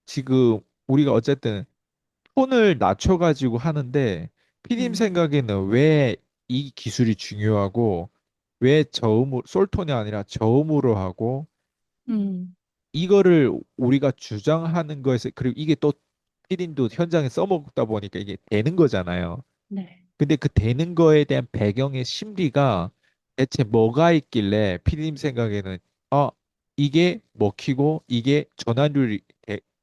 지금 우리가 어쨌든 톤을 낮춰가지고 하는데 피님 음, 생각에는 왜 이 기술이 중요하고 왜 저음으로 솔톤이 아니라 저음으로 하고 음, 이거를 우리가 주장하는 거에서 그리고 이게 또 피디님도 현장에 써먹다 보니까 이게 되는 거잖아요. 네. 근데 그 되는 거에 대한 배경의 심리가 대체 뭐가 있길래 피디님 생각에는 아 이게 먹히고 이게 전환율이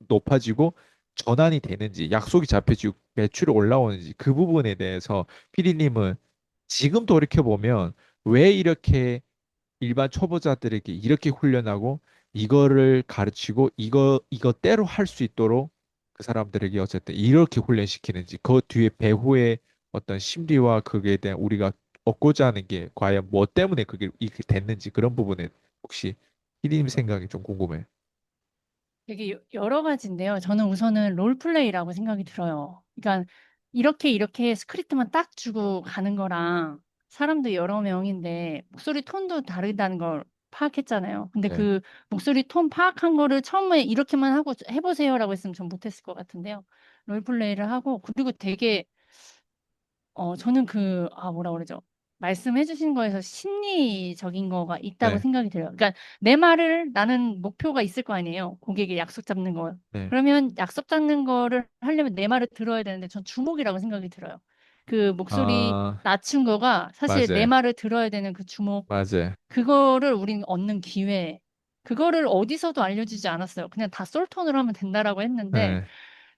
높아지고 전환이 되는지 약속이 잡혀지고 매출이 올라오는지 그 부분에 대해서 피디님은 지금 돌이켜 보면 왜 이렇게 일반 초보자들에게 이렇게 훈련하고 이거를 가르치고 이거대로 할 수 있도록 그 사람들에게 어쨌든 이렇게 훈련시키는지 그 뒤에 배후의 어떤 심리와 그에 대한 우리가 얻고자 하는 게 과연 뭐 때문에 그게 이렇게 됐는지 그런 부분에 혹시 피디님 생각이 좀 궁금해요. 되게 여러 가지인데요. 저는 우선은 롤플레이라고 생각이 들어요. 그러니까 이렇게 스크립트만 딱 주고 가는 거랑 사람도 여러 명인데 목소리 톤도 다르다는 걸 파악했잖아요. 근데 네. 그 목소리 톤 파악한 거를 처음에 이렇게만 하고 해보세요라고 했으면 전 못했을 것 같은데요. 롤플레이를 하고 그리고 되게 저는 뭐라 그러죠? 말씀해 주신 거에서 심리적인 거가 있다고 네. 생각이 들어요. 그러니까 내 말을 나는 목표가 있을 거 아니에요. 고객의 약속 잡는 거. 네. 그러면 약속 잡는 거를 하려면 내 말을 들어야 되는데 전 주목이라고 생각이 들어요. 그 목소리 아, 낮춘 거가 사실 내 맞아요. 말을 들어야 되는 그 주목, 맞아요. 그거를 우린 얻는 기회, 그거를 어디서도 알려주지 않았어요. 그냥 다 솔톤으로 하면 된다라고 했는데 네.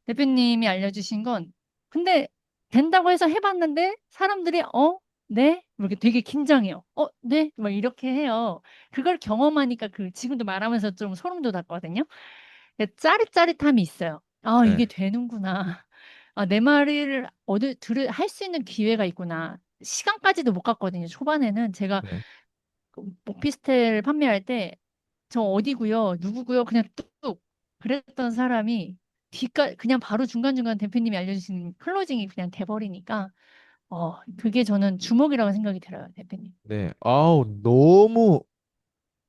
대표님이 알려주신 건 근데 된다고 해서 해봤는데 사람들이 네? 이렇게 되게 긴장해요. 네? 막 이렇게 해요. 그걸 경험하니까 지금도 말하면서 좀 소름 돋았거든요. 짜릿짜릿함이 있어요. 아, 네. 이게 되는구나. 아, 내 말을 할 수 있는 기회가 있구나. 시간까지도 못 갔거든요. 초반에는 제가 네. 오피스텔 판매할 때 저 어디고요, 누구고요, 그냥 뚝뚝 그랬던 사람이 그냥 바로 중간중간 대표님이 알려주신 클로징이 그냥 돼버리니까 그게 저는 주목이라고 생각이 들어요, 대표님. 네. 아우, 너무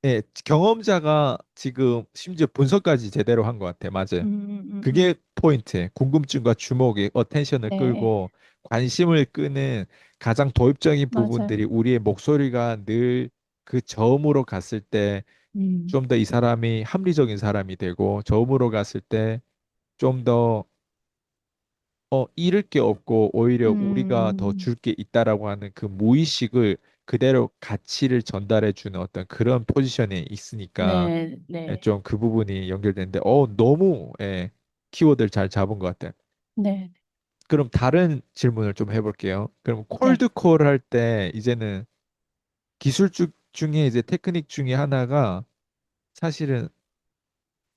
네, 경험자가 지금 심지어 분석까지 제대로 한 것 같아. 맞아요. 그게 포인트. 궁금증과 주목이 어텐션을 네, 끌고 관심을 끄는 가장 도입적인 부분들이 맞아요. 우리의 목소리가 늘 그 저음으로 갔을 때 음, 좀 더 이 사람이 합리적인 사람이 되고 저음으로 갔을 때 좀 더 잃을 게 없고 오히려 우리가 더 음, 줄 게 있다라고 하는 그 무의식을 그대로 가치를 전달해 주는 어떤 그런 포지션에 있으니까 네, 네, 좀 그 부분이 연결되는데 너무 키워드를 잘 잡은 것 같아요. 네, 그럼 다른 질문을 좀 해볼게요. 그럼 네, 콜드콜 할 때 이제는 중에 이제 테크닉 중에 하나가 사실은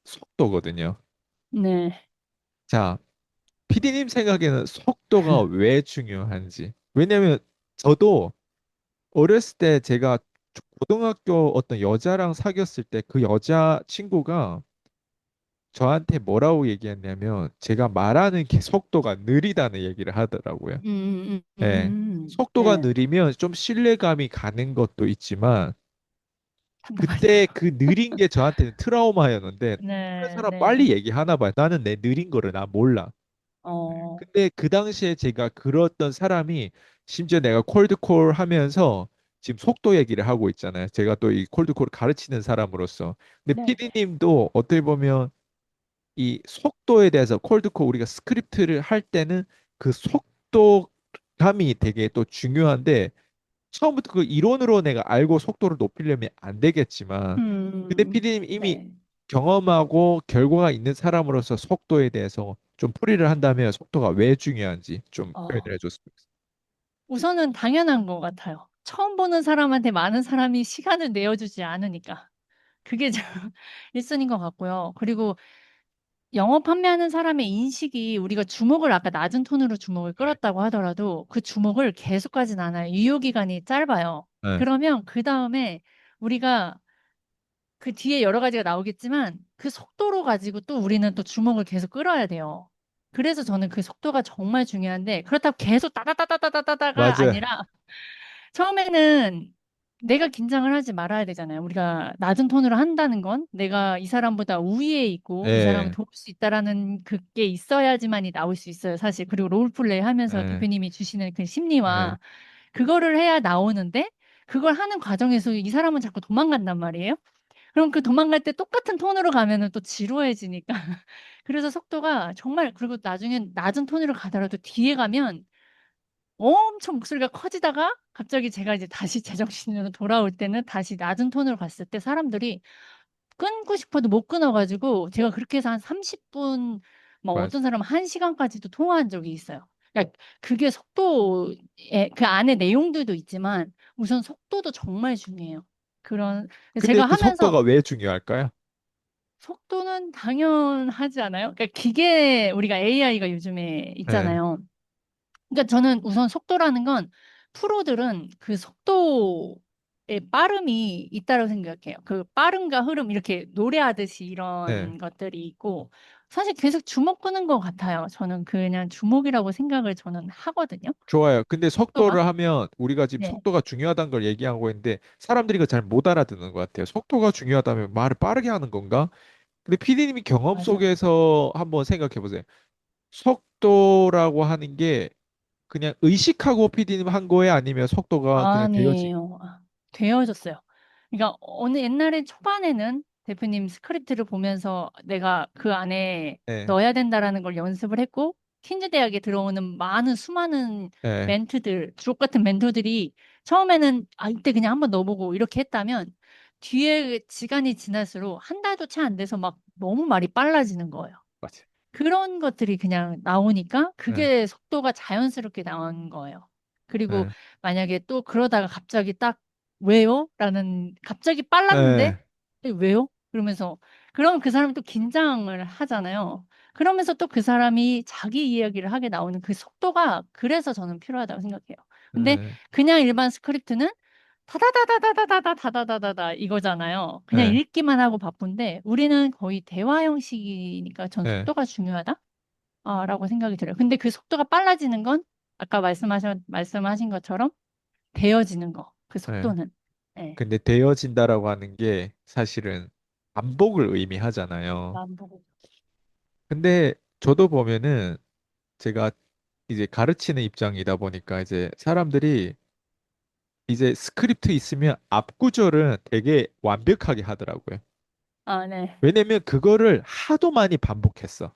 속도거든요. 네, 자, 피디님 생각에는 속도가 왜 중요한지. 왜냐면 저도 어렸을 때 제가 고등학교 어떤 여자랑 사귀었을 때 그 여자 친구가 저한테 뭐라고 얘기했냐면 제가 말하는 게 속도가 느리다는 얘기를 하더라고요. 예. 속도가 네, 느리면 좀 신뢰감이 가는 것도 있지만 그때 맞아요. 그 느린 게 저한테는 트라우마였는데 다른 네, 사람 빨리 네, 얘기하나 봐요. 나는 내 느린 거를 나 몰라. 어, 근데 그 당시에 제가 그랬던 사람이 심지어 내가 콜드콜 하면서 지금 속도 얘기를 하고 있잖아요. 제가 또 이 콜드콜을 가르치는 사람으로서. 근데 네, 네, PD님도 어떻게 보면 이 속도에 대해서 콜드콜 우리가 스크립트를 할 때는 그 속도감이 되게 또 중요한데 처음부터 그 이론으로 내가 알고 속도를 높이려면 안 되겠지만 근데 PD님 이미 네. 경험하고 결과가 있는 사람으로서 속도에 대해서 좀 풀이를 한다면 속도가 왜 중요한지 좀 표현을 어, 해줬으면 좋겠어요. 우선은 당연한 것 같아요. 처음 보는 사람한테 많은 사람이 시간을 내어주지 않으니까. 그게 좀 1순위인 것 같고요. 그리고 영업 판매하는 사람의 인식이 우리가 주목을 아까 낮은 톤으로 주목을 끌었다고 하더라도 그 주목을 계속 가진 않아요. 유효기간이 짧아요. 네. 그러면 그 다음에 우리가 그 뒤에 여러 가지가 나오겠지만 그 속도로 가지고 또 우리는 또 주목을 계속 끌어야 돼요. 그래서 저는 그 속도가 정말 중요한데 그렇다고 계속 따다다다다다다가 맞아요. 아니라 처음에는 내가 긴장을 하지 말아야 되잖아요. 우리가 낮은 톤으로 한다는 건 내가 이 사람보다 우위에 있고 이 사람을 예, 도울 수 있다라는 그게 있어야지만이 나올 수 있어요, 사실. 그리고 롤플레이 하면서 예, 대표님이 주시는 그 예. 심리와 그거를 해야 나오는데 그걸 하는 과정에서 이 사람은 자꾸 도망간단 말이에요. 그럼 그 도망갈 때 똑같은 톤으로 가면은 또 지루해지니까. 그래서 속도가 정말, 그리고 나중엔 낮은 톤으로 가더라도 뒤에 가면 엄청 목소리가 커지다가 갑자기 제가 이제 다시 제정신으로 돌아올 때는 다시 낮은 톤으로 갔을 때 사람들이 끊고 싶어도 못 끊어가지고 제가 그렇게 해서 한 30분, 막 맞아. 어떤 사람은 1시간까지도 통화한 적이 있어요. 그러니까 그게 속도에 그 안에 내용들도 있지만 우선 속도도 정말 중요해요. 그런 근데 제가 그 속도가 하면서 왜 중요할까요? 속도는 당연하지 않아요? 그러니까 기계 우리가 AI가 요즘에 예, 있잖아요. 그러니까 저는 우선 속도라는 건 프로들은 그 속도의 빠름이 있다고 생각해요. 그 빠름과 흐름 이렇게 노래하듯이 예. 이런 것들이 있고 사실 계속 주목 끄는 것 같아요. 저는 그냥 주목이라고 생각을 저는 하거든요. 좋아요. 근데 속도가. 속도를 하면 우리가 지금 네, 속도가 중요하다는 걸 얘기하고 있는데 사람들이 그걸 잘 못 알아듣는 것 같아요. 속도가 중요하다면 말을 빠르게 하는 건가? 근데 피디님이 경험 맞아요. 속에서 한번 생각해 보세요. 속도라고 하는 게 그냥 의식하고 피디님 한 거예요? 아니면 속도가 그냥 되어진? 아니에요. 되어졌어요. 그러니까 어느 옛날에 초반에는 대표님 스크립트를 보면서 내가 그 안에 예, 넣어야 된다라는 걸 연습을 했고 퀸즈 대학에 들어오는 많은 수많은 예, 멘트들, 주옥 같은 멘토들이 처음에는 이때 그냥 한번 넣어보고 이렇게 했다면 뒤에 시간이 지날수록 한 달도 채 안 돼서 막 너무 말이 빨라지는 거예요. 맞아요. 그런 것들이 그냥 나오니까 예, 그게 속도가 자연스럽게 나온 거예요. 그리고 예, 만약에 또 그러다가 갑자기 딱 왜요? 라는 갑자기 빨랐는데 예, 왜요? 그러면서 그러면 그 사람이 또 긴장을 하잖아요. 그러면서 또 그 사람이 자기 이야기를 하게 나오는 그 속도가 그래서 저는 필요하다고 생각해요. 근데 예, 그냥 일반 스크립트는 다다다다다다다다다다다다 이거잖아요. 그냥 예, 읽기만 하고 바쁜데 우리는 거의 대화 형식이니까 전 예, 속도가 중요하다. 라고 생각이 들어요. 근데 그 속도가 빨라지는 건 아까 말씀하신 것처럼 되어지는 거, 그 예. 속도는. 네. 근데 되어진다라고 하는 게 사실은 반복을 의미하잖아요. 반복을. 근데 저도 보면은 제가 이제 가르치는 입장이다 보니까 이제 사람들이 이제 스크립트 있으면 앞 구절은 되게 완벽하게 하더라고요. 네. 왜냐면 그거를 하도 많이 반복했어.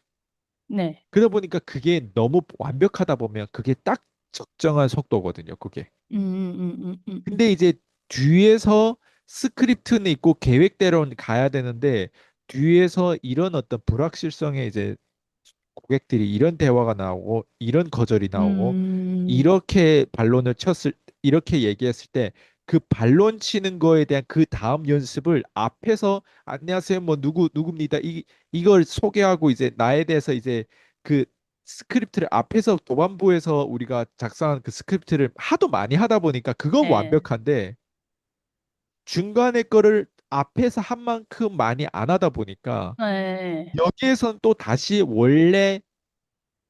네. 그러다 보니까 그게 너무 완벽하다 보면 그게 딱 적정한 속도거든요, 그게. 음, 음. 근데 이제 뒤에서 스크립트는 있고 계획대로 가야 되는데 뒤에서 이런 어떤 불확실성에 이제 고객들이 이런 대화가 나오고 이런 거절이 나오고 음, 이렇게 반론을 쳤을 이렇게 얘기했을 때 그 반론 치는 거에 대한 그 다음 연습을 앞에서 안녕하세요 뭐 누구입니다 이걸 소개하고 이제 나에 대해서 이제 그 스크립트를 앞에서 도반부에서 우리가 작성한 그 스크립트를 하도 많이 하다 보니까 그건 네. 완벽한데 중간에 거를 앞에서 한 만큼 많이 안 하다 보니까 네. 여기에선 또 다시 원래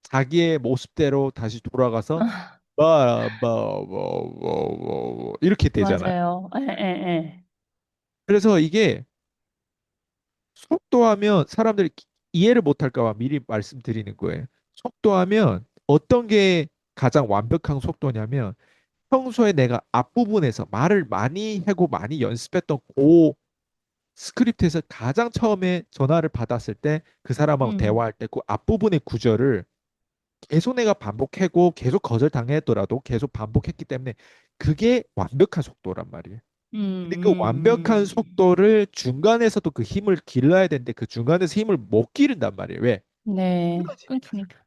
자기의 모습대로 다시 돌아가서 이렇게 되잖아요. 맞아요. 그래서 이게 속도하면 사람들이 이해를 못할까 봐 미리 말씀드리는 거예요. 속도하면 어떤 게 가장 완벽한 속도냐면 평소에 내가 앞부분에서 말을 많이 하고 많이 연습했던 그 스크립트에서 가장 처음에 전화를 받았을 때 그 사람하고 음, 대화할 때 그 앞부분의 구절을 계속 내가 반복하고 계속 거절당했더라도 계속 반복했기 때문에 그게 완벽한 속도란 말이에요. 음, 근데 그 완벽한 음, 속도를 중간에서도 그 힘을 길러야 되는데 그 중간에서 힘을 못 기른단 말이에요. 왜? 네. 끊어지니까. 끊기니까.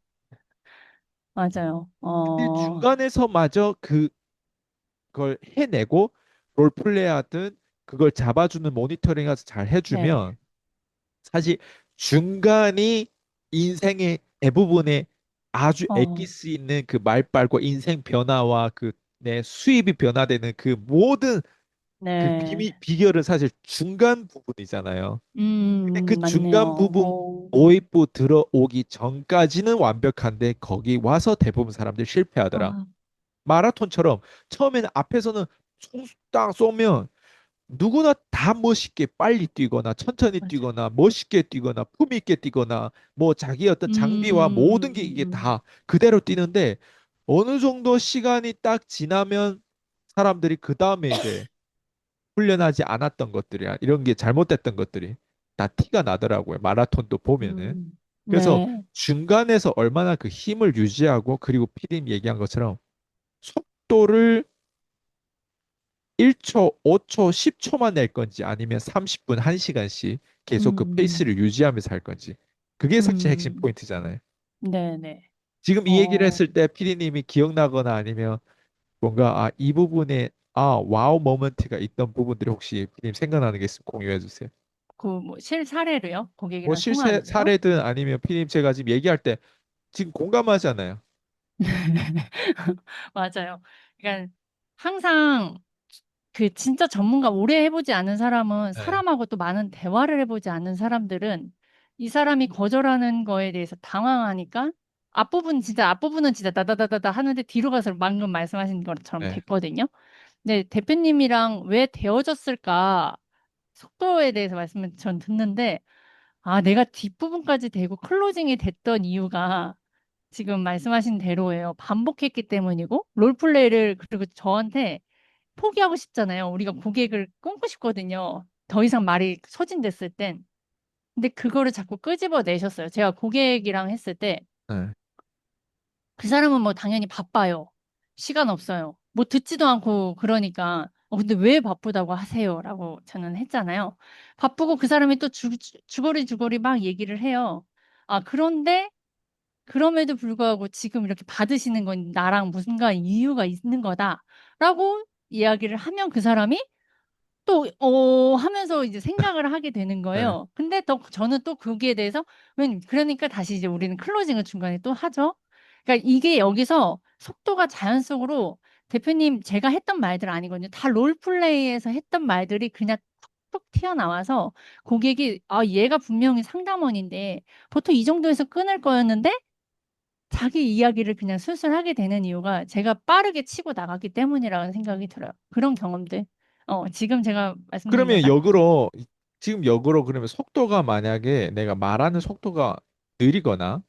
맞아요. 근데 중간에서마저 그걸 해내고 롤플레이 하든 그걸 잡아주는 모니터링해서 잘 네. 해주면 사실 중간이 인생의 대부분의 아주 어, 엑기스 있는 그 말빨과 인생 변화와 그 내 수입이 변화되는 그 모든 그 네. 비결은 사실 중간 부분이잖아요. 근데 그 중간 맞네요. 부분 도입부 들어오기 전까지는 완벽한데 거기 와서 대부분 사람들이 실패하더라. 아, 마라톤처럼 처음에는 앞에서는 딱 쏘면 누구나 다 멋있게 빨리 뛰거나 천천히 맞아. 뛰거나 멋있게 뛰거나 품위 있게 뛰거나 뭐 자기의 어떤 장비와 모든 게 이게 음. 다 그대로 뛰는데 어느 정도 시간이 딱 지나면 사람들이 그 다음에 이제 훈련하지 않았던 것들이야. 이런 게 잘못됐던 것들이 다 티가 나더라고요. 마라톤도 보면은. 그래서 네. 중간에서 얼마나 그 힘을 유지하고 그리고 피디님 얘기한 것처럼 속도를 1초, 5초, 10초만 낼 건지 아니면 30분, 1시간씩 계속 그 음. 페이스를 유지하면서 할 건지. 그게 사실 핵심 음. 포인트잖아요. 네네. 지금 이 얘기를 어, 했을 때 피디님이 기억나거나 아니면 뭔가 이 부분에 와우 모먼트가 있던 부분들이 혹시 피디님 생각나는 게 있으면 공유해 주세요. 그 뭐 실사례로요? 뭐 고객이랑 실제 통화하면서? 사례든 아니면 피디님 제가 지금 얘기할 때 지금 공감하잖아요. 맞아요. 그러니까 항상 그 진짜 전문가 오래 해보지 않은 사람은 네. 사람하고 또 많은 대화를 해보지 않은 사람들은 이 사람이 거절하는 거에 대해서 당황하니까 앞부분은 진짜 다다다다다 하는데 뒤로 가서 방금 말씀하신 것처럼 네. 됐거든요. 근데 대표님이랑 왜 데워졌을까 속도에 대해서 말씀을 전 듣는데 내가 뒷부분까지 되고 클로징이 됐던 이유가 지금 말씀하신 대로예요. 반복했기 때문이고 롤플레이를 그리고 저한테 포기하고 싶잖아요. 우리가 고객을 끊고 싶거든요. 더 이상 말이 소진됐을 땐. 근데 그거를 자꾸 끄집어 내셨어요. 제가 고객이랑 했을 때 네. 그 사람은 뭐 당연히 바빠요. 시간 없어요. 뭐 듣지도 않고 그러니까 근데 왜 바쁘다고 하세요? 라고 저는 했잖아요. 바쁘고 그 사람이 또 주거리 막 얘기를 해요. 그런데 그럼에도 불구하고 지금 이렇게 받으시는 건 나랑 무슨가 이유가 있는 거다라고 이야기를 하면 그 사람이 또, 하면서 이제 생각을 하게 되는 네. 거예요. 근데 또 저는 또 거기에 대해서, 그러니까 다시 이제 우리는 클로징을 중간에 또 하죠. 그러니까 이게 여기서 속도가 자연적으로 대표님 제가 했던 말들 아니거든요. 다 롤플레이에서 했던 말들이 그냥 툭툭 튀어나와서 고객이, 얘가 분명히 상담원인데 보통 이 정도에서 끊을 거였는데 자기 이야기를 그냥 술술 하게 되는 이유가 제가 빠르게 치고 나갔기 때문이라는 생각이 들어요. 그런 경험들. 지금 제가 말씀드린 게 그러면 딱, 역으로 지금 역으로 그러면 속도가 만약에 내가 말하는 속도가 느리거나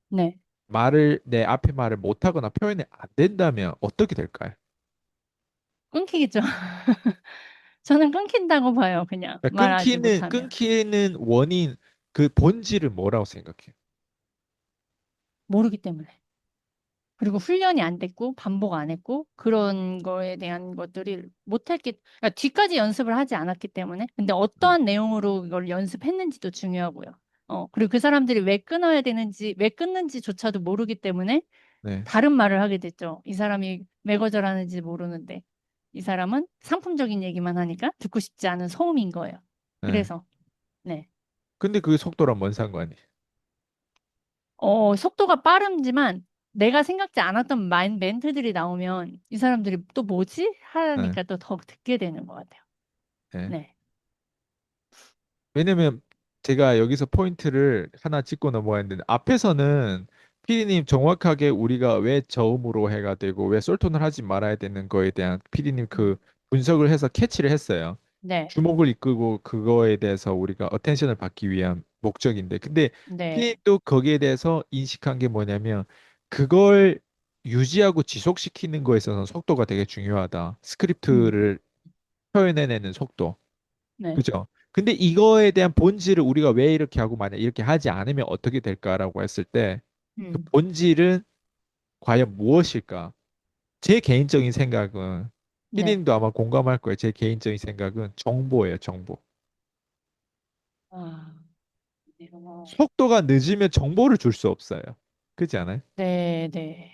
네. 말을 내 앞에 말을 못하거나 표현이 안 된다면 어떻게 될까요? 끊기겠죠. 저는 끊긴다고 봐요. 그냥 그러니까 말하지 못하면. 끊기는 원인 그 본질은 뭐라고 생각해요? 모르기 때문에. 그리고 훈련이 안 됐고, 반복 안 했고, 그런 거에 대한 것들이 그러니까 뒤까지 연습을 하지 않았기 때문에. 근데 음, 어떠한 내용으로 이걸 연습했는지도 중요하고요. 그리고 그 사람들이 왜 끊어야 되는지, 왜 끊는지조차도 모르기 때문에 네, 다른 말을 하게 됐죠. 이 사람이 왜 거절하는지 모르는데 이 사람은 상품적인 얘기만 하니까 듣고 싶지 않은 소음인 거예요. 네. 그래서 네. 근데 그게 속도랑 뭔 상관이? 속도가 빠르지만 내가 생각지 않았던 멘트들이 나오면 이 사람들이 또 뭐지? 네, 하니까 또 더 듣게 되는 것 같아요. 네. 네. 왜냐면 제가 여기서 포인트를 하나 짚고 넘어갔는데 앞에서는 피디님 정확하게 우리가 왜 저음으로 해가 되고 왜 솔톤을 하지 말아야 되는 거에 대한 피디님 음. 그 분석을 해서 캐치를 했어요. 네. 주목을 이끌고 그거에 대해서 우리가 어텐션을 받기 위한 목적인데 근데 네. 피디님도 거기에 대해서 인식한 게 뭐냐면 그걸 유지하고 지속시키는 거에 있어서는 속도가 되게 중요하다. 음. 스크립트를 표현해내는 속도. 네. 그죠? 근데 이거에 대한 본질을 우리가 왜 이렇게 하고 만약 이렇게 하지 않으면 어떻게 될까라고 했을 때 그 음. 본질은 과연 무엇일까? 제 개인적인 생각은 네. 피디님도 아마 공감할 거예요. 제 개인적인 생각은 정보예요, 정보. 아, 네. 속도가 늦으면 정보를 줄 수 없어요. 그렇지 않아요? 네, 네.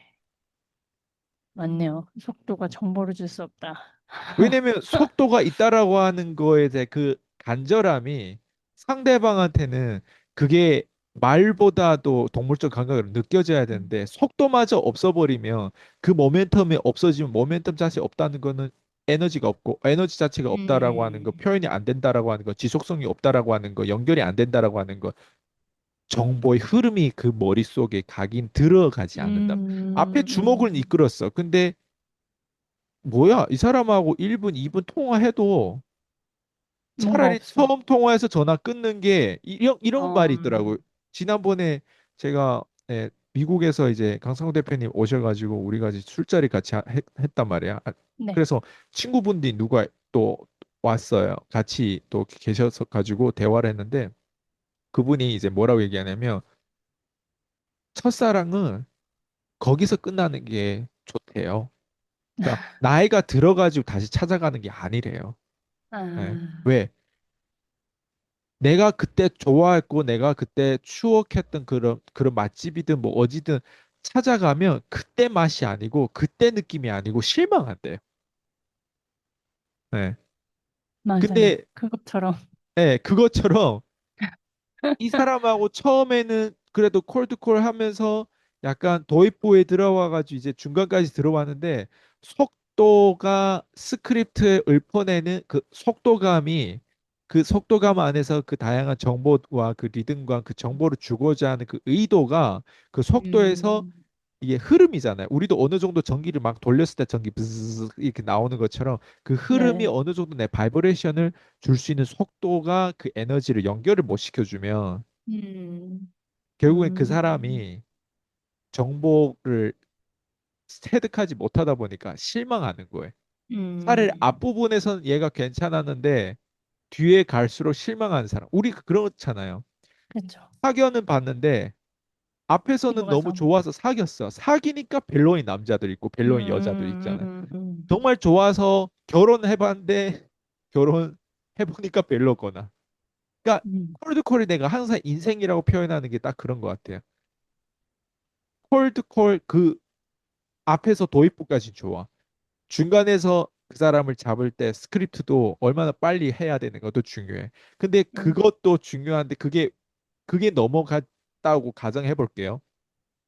맞네요. 속도가 정보를 줄 수 없다. 왜냐면 속도가 있다라고 하는 거에 대해 그 간절함이 상대방한테는 그게 말보다도 동물적 감각으로 느껴져야 음. 되는데 속도마저 없어버리면 그 모멘텀이 없어지면 모멘텀 자체 없다는 거는 에너지가 없고 에너지 자체가 없다라고 하는 거 음. 표현이 안 된다라고 하는 거 지속성이 없다라고 하는 거 연결이 안 된다라고 하는 거 정보의 흐름이 그 머릿속에 가긴 들어가지 않는다. 앞에 음. 주목을 이끌었어. 근데 뭐야, 이 사람하고 1분, 2분 통화해도 뭔가 차라리 없어. 처음 통화해서 전화 끊는 게 이런 말이 있더라고요. 음, 지난번에 제가 미국에서 이제 강성호 대표님 오셔가지고 우리가 이제 술자리 같이 했단 말이야. 네. 그래서 친구분들이 누가 또 왔어요. 같이 또 계셔서 가지고 대화를 했는데 그분이 이제 뭐라고 얘기하냐면 첫사랑은 거기서 끝나는 게 좋대요. 그러니까 나이가 들어가지고 다시 찾아가는 게 아니래요. 예. 아, 왜? 내가 그때 좋아했고 내가 그때 추억했던 그런 맛집이든 뭐 어디든 찾아가면 그때 맛이 아니고 그때 느낌이 아니고 실망한대요. 네. 맞아요. 근데 그것처럼. 그것처럼 이 사람하고 처음에는 그래도 콜드콜 하면서 약간 도입부에 들어와가지고 이제 중간까지 들어왔는데 속도가 스크립트에 읊어내는 그 속도감이 그 속도감 안에서 그 다양한 정보와 그 리듬과 그 정보를 주고자 하는 그 의도가 그 속도에서 음, 이게 흐름이잖아요. 우리도 어느 정도 전기를 막 돌렸을 때 전기 브스스 이렇게 나오는 것처럼 그 흐름이 네. 어느 정도 내 바이브레이션을 줄 수 있는 속도가 그 에너지를 연결을 못 시켜주면 음, 결국엔 그 음, 사람이 정보를 체득하지 못하다 보니까 실망하는 거예요. 차라리 음, 앞부분에서는 얘가 괜찮았는데 뒤에 갈수록 실망하는 사람. 우리 그렇잖아요. 그렇죠. 사귀어는 봤는데 뒤로 앞에서는 너무 가서. 좋아서 사귀었어. 사귀니까 별로인 남자들 있고 별로인 여자들 있잖아요. 음, 음, 정말 좋아서 결혼해봤는데 결혼해보니까 별로거나. 그러니까 음, 콜드콜이 내가 항상 인생이라고 표현하는 게 딱 그런 것 같아요. 콜드콜 그 앞에서 도입부까지 좋아. 중간에서 그 사람을 잡을 때 스크립트도 얼마나 빨리 해야 되는 것도 중요해. 근데 음, 그것도 중요한데 그게 넘어갔다고 가정해 볼게요.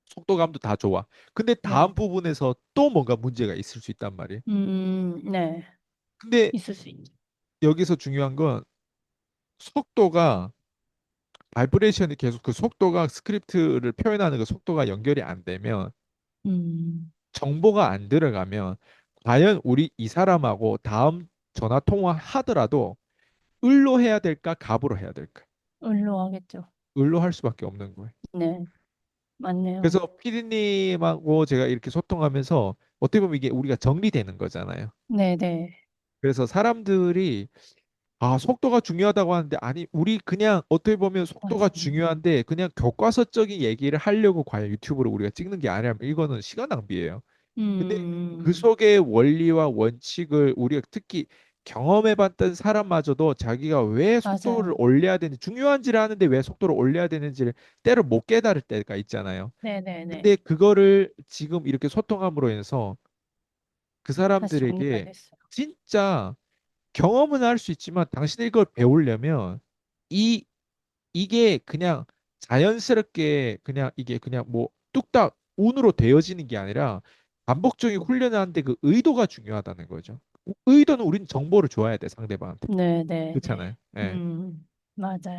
속도감도 다 좋아. 근데 다음 네. 부분에서 또 뭔가 문제가 있을 수 있단 말이에요. 네. 근데 있을 수 있죠. 여기서 중요한 건 속도가 바이브레이션이 계속 그 속도가 스크립트를 표현하는 그 속도가 연결이 안 되면 음, 정보가 안 들어가면 과연 우리 이 사람하고 다음 전화 통화 하더라도 을로 해야 될까 갑으로 해야 될까? 을로하겠죠. 을로 할 수밖에 없는 거예요. 네. 맞네요. 그래서 피디님하고 제가 이렇게 소통하면서 어떻게 보면 이게 우리가 정리되는 거잖아요. 네네. 그래서 사람들이 속도가 중요하다고 하는데 아니 우리 그냥 어떻게 보면 속도가 맞아요. 중요한데 그냥 교과서적인 얘기를 하려고 과연 유튜브를 우리가 찍는 게 아니라면 이거는 시간 낭비예요. 근데 그 음, 속의 원리와 원칙을 우리가 특히 경험해봤던 사람마저도 자기가 왜 속도를 맞아요. 올려야 되는지 중요한지를 아는데 왜 속도를 올려야 되는지를 때로 못 깨달을 때가 있잖아요. 네네네. 근데 그거를 지금 이렇게 소통함으로 인해서 그 다시 정리가 사람들에게 됐어요. 진짜 경험은 할 수 있지만 당신이 이걸 배우려면 이 이게 그냥 자연스럽게 그냥 이게 그냥 뭐 뚝딱 운으로 되어지는 게 아니라 반복적인 훈련을 하는데 그 의도가 중요하다는 거죠. 의도는 우리는 정보를 줘야 돼 상대방한테. 네네네. 그렇잖아요. 예. 맞아요.